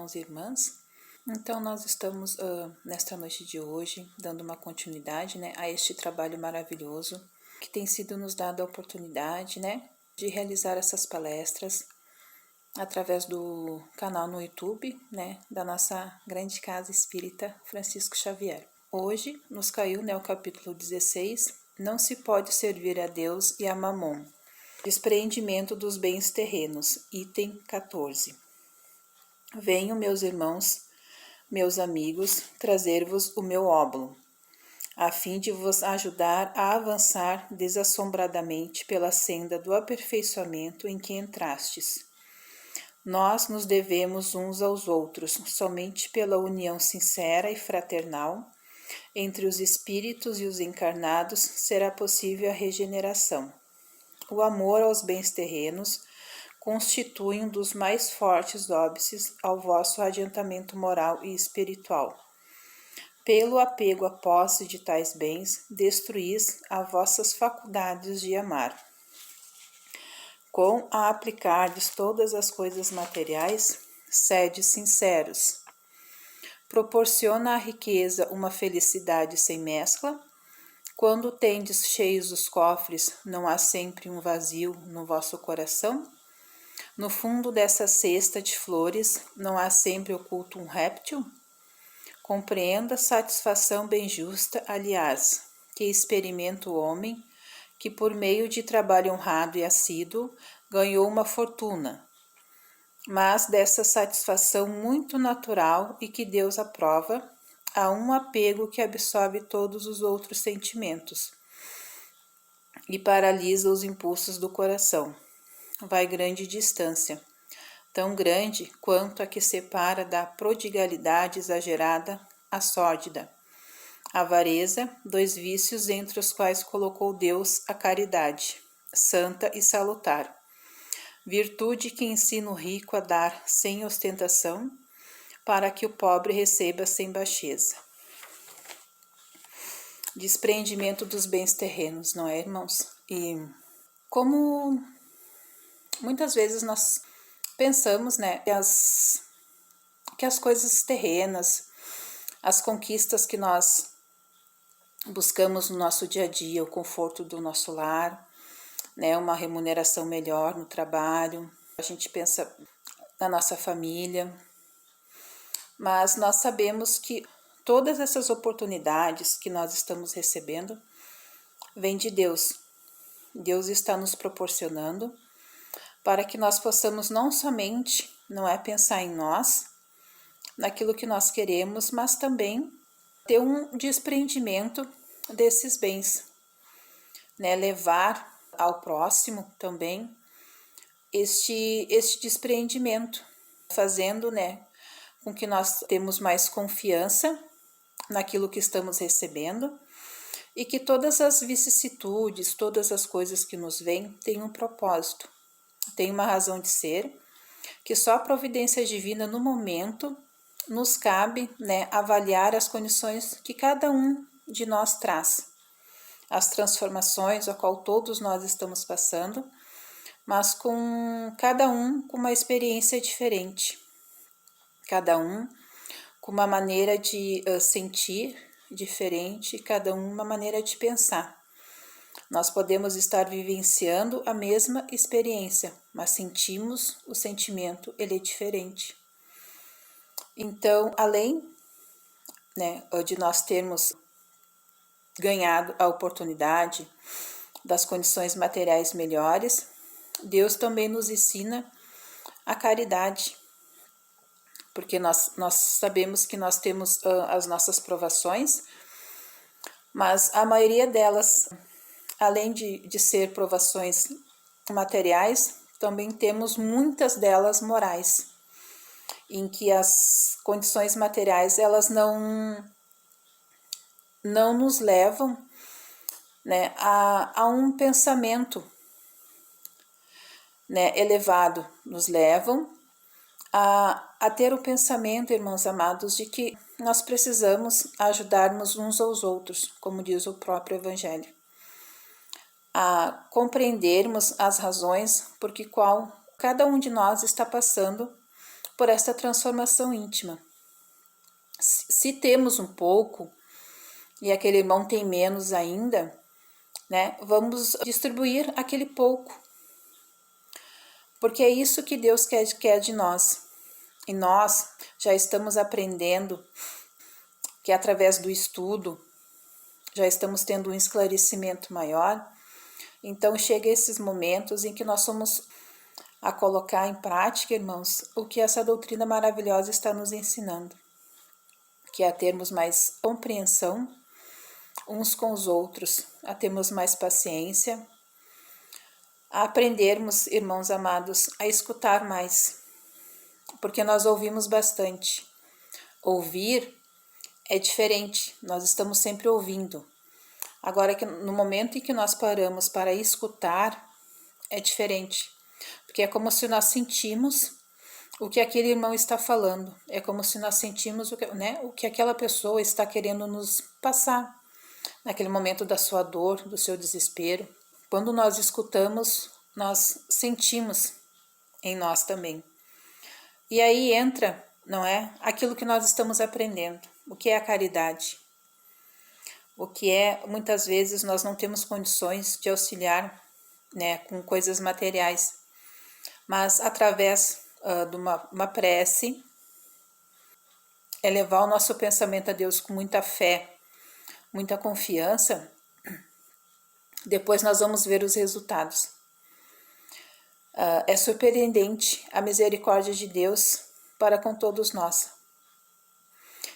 irmãos e irmãs. Então, nós estamos nesta noite de hoje dando uma continuidade, né, a este trabalho maravilhoso que tem sido nos dado a oportunidade, né, de realizar essas palestras através do canal no YouTube, né, da nossa grande casa espírita Francisco Xavier. Hoje nos caiu, né, o capítulo 16, Não se pode servir a Deus e a Mamon. Despreendimento dos bens terrenos, item 14. Venho, meus irmãos, meus amigos, trazer-vos o meu óbolo, a fim de vos ajudar a avançar desassombradamente pela senda do aperfeiçoamento em que entrastes. Nós nos devemos uns aos outros, somente pela união sincera e fraternal entre os espíritos e os encarnados será possível a regeneração. O amor aos bens terrenos constitui um dos mais fortes óbices ao vosso adiantamento moral e espiritual. Pelo apego à posse de tais bens, destruís as vossas faculdades de amar. Com a aplicardes todas as coisas materiais, sede sinceros. Proporciona à riqueza uma felicidade sem mescla. Quando tendes cheios os cofres, não há sempre um vazio no vosso coração? No fundo dessa cesta de flores, não há sempre oculto um réptil? Compreenda a satisfação bem justa, aliás, que experimenta o homem, que por meio de trabalho honrado e assíduo, ganhou uma fortuna, mas dessa satisfação muito natural e que Deus aprova, há um apego que absorve todos os outros sentimentos e paralisa os impulsos do coração. Vai grande distância, tão grande quanto a que separa da prodigalidade exagerada a sórdida. Avareza, dois vícios entre os quais colocou Deus a caridade, santa e salutar. Virtude que ensina o rico a dar sem ostentação, para que o pobre receba sem baixeza. Despreendimento dos bens terrenos, não é, irmãos? E como muitas vezes nós pensamos, né, que as coisas terrenas, as conquistas que nós buscamos no nosso dia a dia, o conforto do nosso lar, né, uma remuneração melhor no trabalho, a gente pensa na nossa família, mas nós sabemos que todas essas oportunidades que nós estamos recebendo vêm de Deus. Deus está nos proporcionando para que nós possamos não somente, não é pensar em nós, naquilo que nós queremos, mas também ter um despreendimento desses bens, né? Levar ao próximo também este despreendimento, fazendo, né, com que nós temos mais confiança naquilo que estamos recebendo e que todas as vicissitudes, todas as coisas que nos vêm têm um propósito, têm uma razão de ser, que só a providência divina no momento nos cabe, né, avaliar as condições que cada um de nós traz, as transformações a qual todos nós estamos passando, mas com cada um com uma experiência diferente, cada um com uma maneira de sentir diferente, cada um uma maneira de pensar. Nós podemos estar vivenciando a mesma experiência, mas sentimos o sentimento, ele é diferente. Então, além, né, de nós termos ganhado a oportunidade das condições materiais melhores, Deus também nos ensina a caridade, porque nós sabemos que nós temos as nossas provações, mas a maioria delas, além de ser provações materiais, também temos muitas delas morais, em que as condições materiais elas não nos levam, né, a um pensamento, né, elevado, nos levam a ter o pensamento, irmãos amados, de que nós precisamos ajudarmos uns aos outros, como diz o próprio Evangelho, a compreendermos as razões por que cada um de nós está passando por esta transformação íntima. Se temos um pouco e aquele irmão tem menos ainda, né, vamos distribuir aquele pouco, porque é isso que Deus quer de nós. E nós já estamos aprendendo que através do estudo já estamos tendo um esclarecimento maior. Então chega esses momentos em que nós somos a colocar em prática, irmãos, o que essa doutrina maravilhosa está nos ensinando, que é a termos mais compreensão uns com os outros, a termos mais paciência, a aprendermos, irmãos amados, a escutar mais, porque nós ouvimos bastante. Ouvir é diferente, nós estamos sempre ouvindo. Agora, no momento em que nós paramos para escutar, é diferente, porque é como se nós sentimos o que aquele irmão está falando, é como se nós sentimos o que aquela pessoa está querendo nos passar, naquele momento da sua dor, do seu desespero. Quando nós escutamos, nós sentimos em nós também. E aí entra, não é, aquilo que nós estamos aprendendo, o que é a caridade. O que é, muitas vezes, nós não temos condições de auxiliar, né, com coisas materiais, mas através de uma prece, elevar o nosso pensamento a Deus com muita fé, muita confiança, depois nós vamos ver os resultados. É surpreendente a misericórdia de Deus para com todos nós,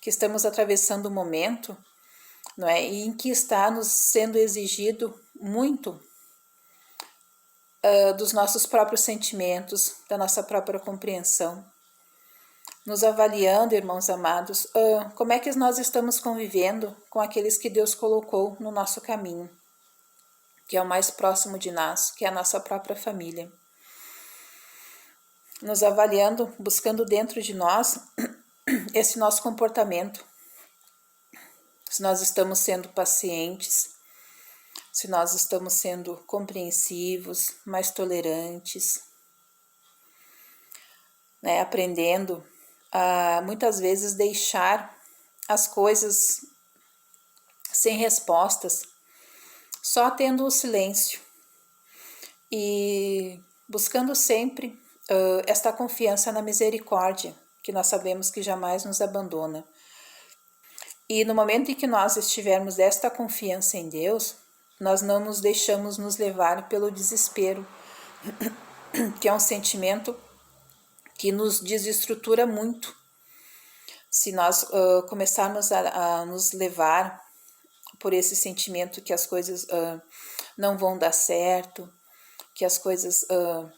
que estamos atravessando um momento, não é, em que está nos sendo exigido muito dos nossos próprios sentimentos, da nossa própria compreensão, nos avaliando, irmãos amados, como é que nós estamos convivendo com aqueles que Deus colocou no nosso caminho, que é o mais próximo de nós, que é a nossa própria família. Nos avaliando, buscando dentro de nós esse nosso comportamento, se nós estamos sendo pacientes, se nós estamos sendo compreensivos, mais tolerantes, né, aprendendo a muitas vezes deixar as coisas sem respostas, só tendo o silêncio e buscando sempre esta confiança na misericórdia, que nós sabemos que jamais nos abandona. E no momento em que nós estivermos desta confiança em Deus, nós não nos deixamos nos levar pelo desespero, que é um sentimento que nos desestrutura muito. Se nós começarmos a nos levar por esse sentimento que as coisas não vão dar certo, que as coisas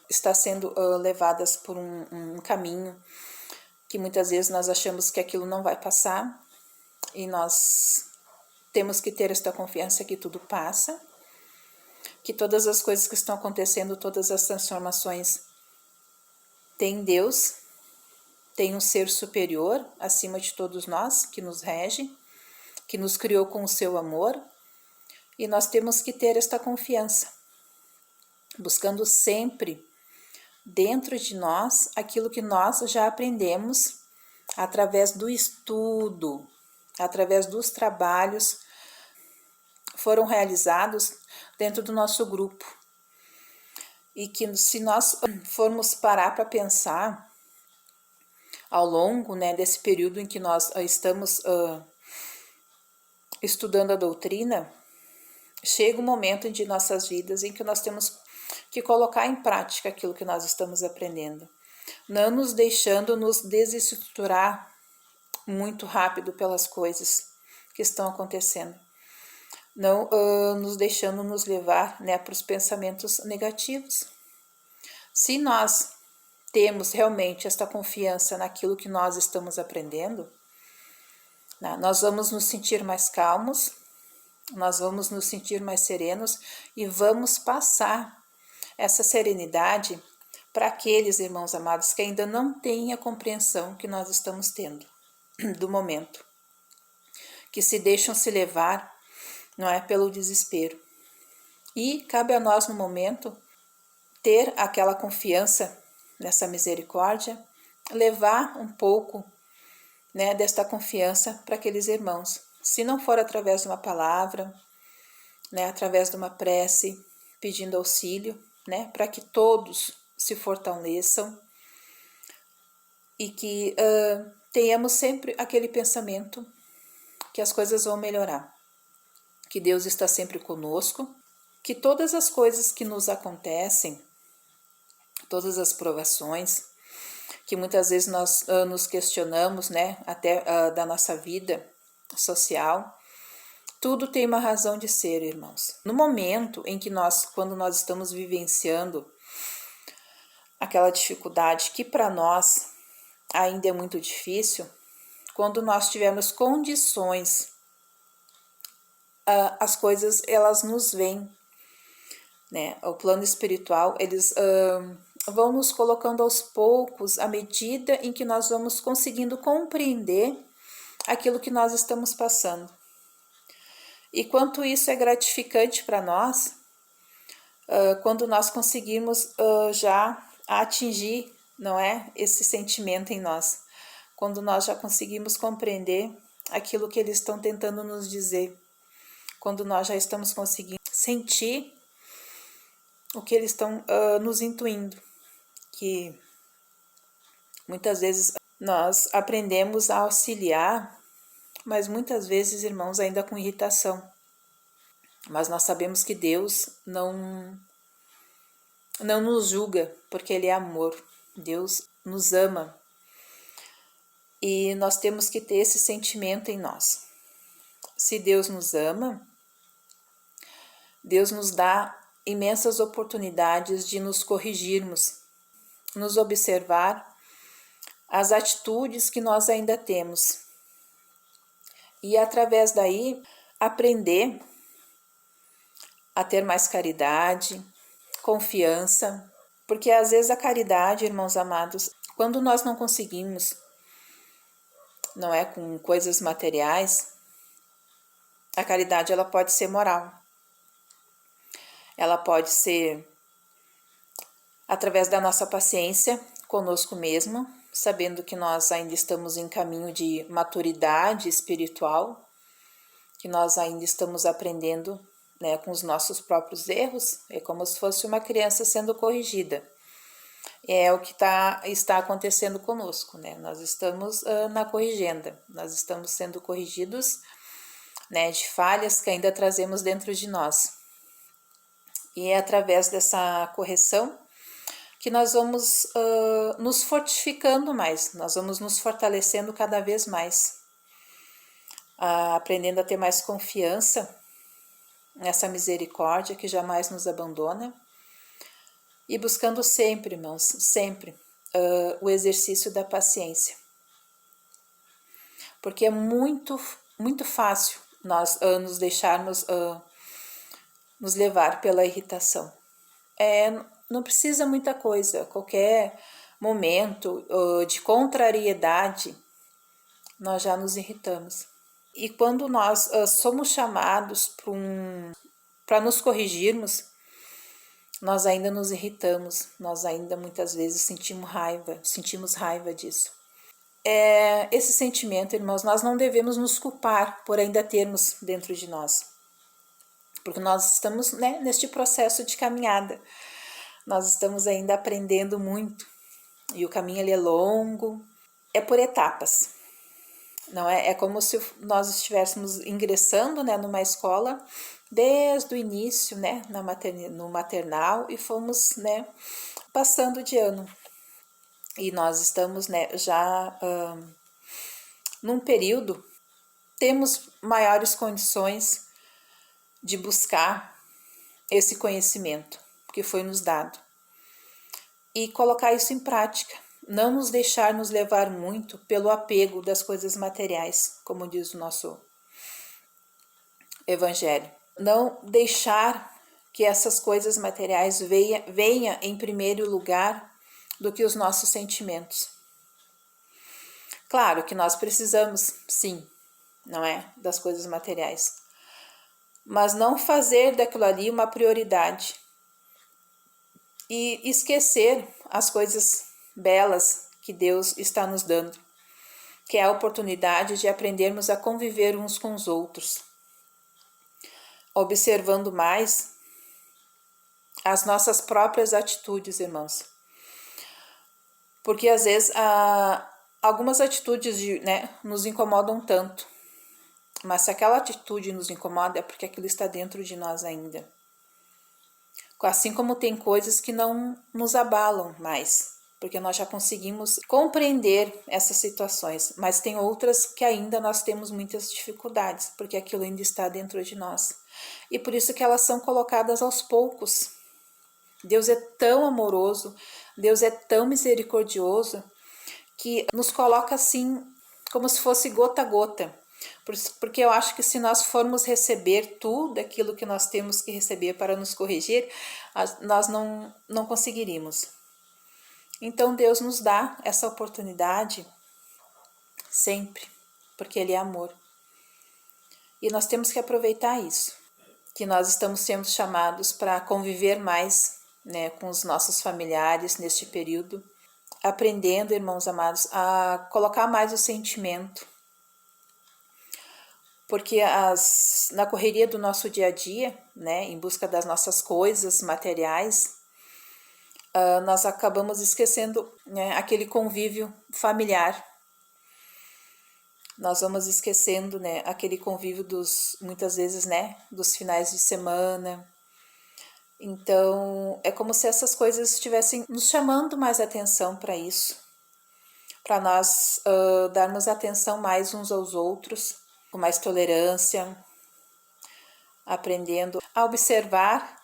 estão sendo levadas por um caminho que muitas vezes nós achamos que aquilo não vai passar, e nós temos que ter esta confiança que tudo passa, que todas as coisas que estão acontecendo, todas as transformações, tem Deus, tem um ser superior acima de todos nós, que nos rege, que nos criou com o seu amor, e nós temos que ter esta confiança, buscando sempre dentro de nós aquilo que nós já aprendemos através do estudo, através dos trabalhos foram realizados dentro do nosso grupo. E que se nós formos parar para pensar ao longo, né, desse período em que nós estamos estudando a doutrina, chega um momento de nossas vidas em que nós temos que colocar em prática aquilo que nós estamos aprendendo, não nos deixando nos desestruturar muito rápido pelas coisas que estão acontecendo, não nos deixando nos levar, né, para os pensamentos negativos. Se nós temos realmente esta confiança naquilo que nós estamos aprendendo, né, nós vamos nos sentir mais calmos, nós vamos nos sentir mais serenos e vamos passar essa serenidade para aqueles irmãos amados que ainda não têm a compreensão que nós estamos tendo do momento, que se deixam se levar, não é, pelo desespero. E cabe a nós no momento ter aquela confiança nessa misericórdia, levar um pouco, né, desta confiança para aqueles irmãos. Se não for através de uma palavra, né, através de uma prece, pedindo auxílio, né, para que todos se fortaleçam e que tenhamos sempre aquele pensamento que as coisas vão melhorar, que Deus está sempre conosco, que todas as coisas que nos acontecem, todas as provações, que muitas vezes nós nos questionamos, né, até da nossa vida social, tudo tem uma razão de ser, irmãos. No momento em que quando nós estamos vivenciando aquela dificuldade que para nós ainda é muito difícil, quando nós tivermos condições, as coisas elas nos vêm, né? O plano espiritual, eles vão nos colocando aos poucos, à medida em que nós vamos conseguindo compreender aquilo que nós estamos passando. E quanto isso é gratificante para nós, quando nós conseguimos já atingir, não é, esse sentimento em nós, quando nós já conseguimos compreender aquilo que eles estão tentando nos dizer, quando nós já estamos conseguindo sentir o que eles estão nos intuindo, que muitas vezes nós aprendemos a auxiliar, mas muitas vezes, irmãos, ainda com irritação. Mas nós sabemos que Deus não nos julga, porque Ele é amor. Deus nos ama. E nós temos que ter esse sentimento em nós. Se Deus nos ama, Deus nos dá imensas oportunidades de nos corrigirmos, nos observar as atitudes que nós ainda temos. E através daí, aprender a ter mais caridade, confiança, porque às vezes a caridade, irmãos amados, quando nós não conseguimos, não é com coisas materiais, a caridade ela pode ser moral. Ela pode ser através da nossa paciência conosco mesmo, sabendo que nós ainda estamos em caminho de maturidade espiritual, que nós ainda estamos aprendendo, né, com os nossos próprios erros, é como se fosse uma criança sendo corrigida. É o que está acontecendo conosco, né? Nós estamos na corrigenda, nós estamos sendo corrigidos, né, de falhas que ainda trazemos dentro de nós. E é através dessa correção que nós vamos nos fortificando mais, nós vamos nos fortalecendo cada vez mais, aprendendo a ter mais confiança nessa misericórdia que jamais nos abandona e buscando sempre, irmãos, sempre o exercício da paciência. Porque é muito, muito fácil nós nos deixarmos nos levar pela irritação. Não precisa muita coisa, qualquer momento de contrariedade, nós já nos irritamos. E quando nós somos chamados para nos corrigirmos, nós ainda nos irritamos, nós ainda muitas vezes sentimos raiva disso. Esse sentimento, irmãos, nós não devemos nos culpar por ainda termos dentro de nós, porque nós estamos, né, neste processo de caminhada, nós estamos ainda aprendendo muito, e o caminho ele é longo, é por etapas, não é? É como se nós estivéssemos ingressando, né, numa escola desde o início, né, no maternal, e fomos, né, passando de ano. E nós estamos, né, já num período, temos maiores condições de buscar esse conhecimento que foi nos dado e colocar isso em prática, não nos deixar nos levar muito pelo apego das coisas materiais, como diz o nosso evangelho. Não deixar que essas coisas materiais venha em primeiro lugar do que os nossos sentimentos. Claro que nós precisamos, sim, não é, das coisas materiais, mas não fazer daquilo ali uma prioridade e esquecer as coisas belas que Deus está nos dando, que é a oportunidade de aprendermos a conviver uns com os outros, observando mais as nossas próprias atitudes, irmãos. Porque às vezes algumas atitudes nos incomodam tanto, mas se aquela atitude nos incomoda é porque aquilo está dentro de nós ainda. Assim como tem coisas que não nos abalam mais, porque nós já conseguimos compreender essas situações, mas tem outras que ainda nós temos muitas dificuldades, porque aquilo ainda está dentro de nós. E por isso que elas são colocadas aos poucos. Deus é tão amoroso, Deus é tão misericordioso, que nos coloca assim, como se fosse gota a gota. Porque eu acho que se nós formos receber tudo aquilo que nós temos que receber para nos corrigir, nós não conseguiríamos. Então Deus nos dá essa oportunidade sempre, porque Ele é amor. E nós temos que aproveitar isso, que nós estamos sendo chamados para conviver mais, com os nossos familiares neste período, aprendendo, irmãos amados, a colocar mais o sentimento, porque na correria do nosso dia a dia, em busca das nossas coisas materiais, nós acabamos esquecendo aquele convívio familiar. Nós vamos esquecendo aquele convívio muitas vezes, dos finais de semana. Então, é como se essas coisas estivessem nos chamando mais atenção para isso, para nós darmos atenção mais uns aos outros, com mais tolerância, aprendendo a observar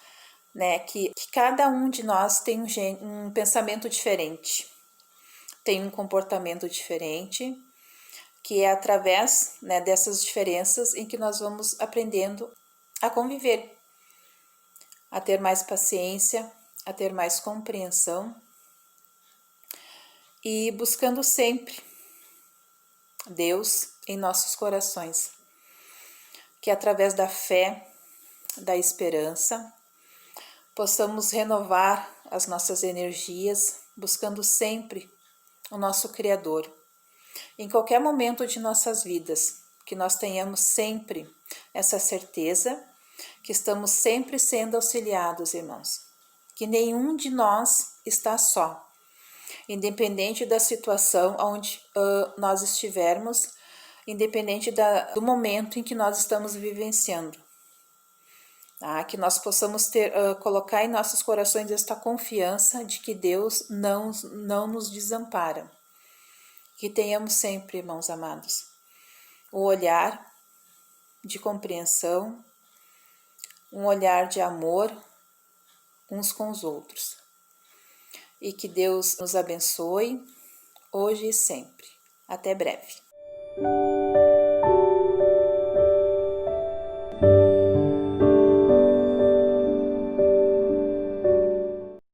que cada um de nós tem um pensamento diferente, tem um comportamento diferente, que é através dessas diferenças em que nós vamos aprendendo a conviver, a ter mais paciência, a ter mais compreensão e buscando sempre Deus em nossos corações, que através da fé, da esperança, possamos renovar as nossas energias, buscando sempre o nosso Criador. Em qualquer momento de nossas vidas, que nós tenhamos sempre essa certeza que estamos sempre sendo auxiliados, irmãos, que nenhum de nós está só, independente da situação onde nós estivermos, independente do momento em que nós estamos vivenciando. Que nós possamos colocar em nossos corações esta confiança de que Deus não nos desampara. Que tenhamos sempre, irmãos amados, um olhar de compreensão, um olhar de amor uns com os outros. E que Deus nos abençoe hoje e sempre. Até breve.